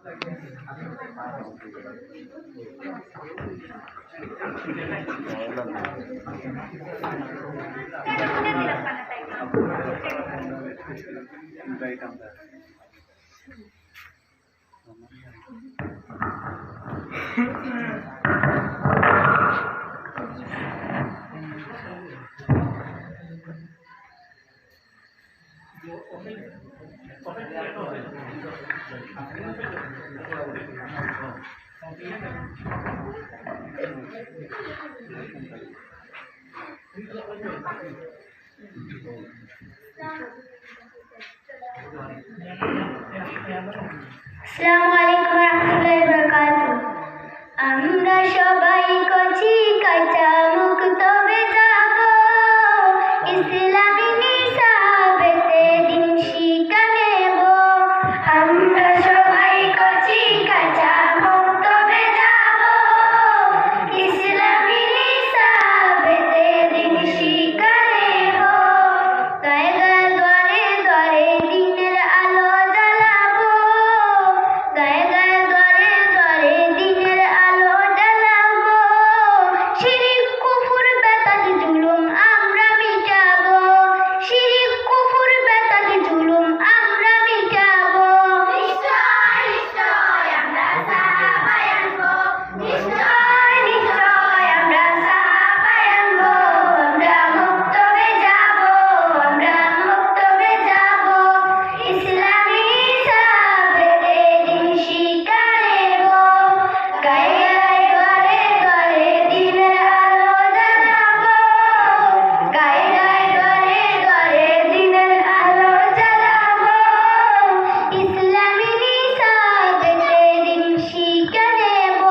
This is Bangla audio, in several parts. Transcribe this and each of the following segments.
আসসালামু আলাইকুম ওয়া রাহমাতুল্লাহি ওয়া বারাকাতুহু। আমরা সবাই কচি কাঁচা মুখ তবে যাব ইসলামী নিসাবেতে দিন শিক্ষা নেব। আমরা সবাই কচি কাঁচা মুখ তবে যাব ইসলামী নিসাবেতে দিন শিক্ষা নেব। গায়ে গায়ে দ্বারে দ্বারে দিনের আলো জ্বালাবো, গায়ে গায়ে দ্বারে দ্বারে দিনের আলো জ্বালাবো। শিরিক কুফর বেদাতি জুলুম আমরা মিটাবো, শিরিক কুফর বেদাতি জুলুম আমরা মিটাবো। নিশ্চয় নিশ্চয় আমরা সাহাবায়ে আনবো, নিশ্চয় নিশ্চয় আমরা সাহাবায়ে আনবো। আমরা মুক্তবে যাবো, আমরা মুক্তবে যাবো ইসলামী নিসাবেতে দিন শিক্ষা নেব। গায়ে গায়ে দ্বারে দ্বারে দিনের আলো জ্বালাবো, গায়ে গায়ে দ্বারে দ্বারে দিনের আলো জ্বালাবো ইসলামী নিসাবেতে দিন শিক্ষা নেব।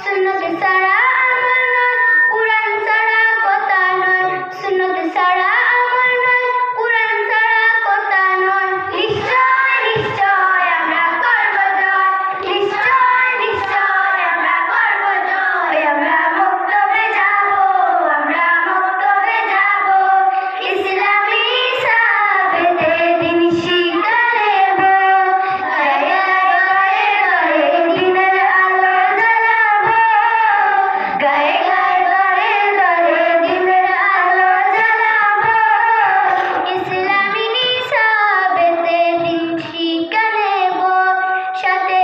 সুন্নত ছাড়া আমল নয়, কুরআন ছাড়া কথা নয়, সুন্নত ছাড়া আমল নয়, কুরআন ছাড়া কথা নয়। নিশ্চয় নিশ্চয় আমরা করব জয়, নিশ্চয় নিশ্চয় আমরা করব জয়। আমরা মুক্তবে যাব, আমরা মুক্তবে যাব ইসলামী নিসাবেতে দিন শিক্ষা নেব। গায়ে গায়ে দ্বারে দিনের আলো জ্বালাবো, গায়ে গায়ে দ্বারে দ্বারে দিনের আলো জ্বালাবো ইসলামী নিসাবেতে দিন শিক্ষা নেব। সাথে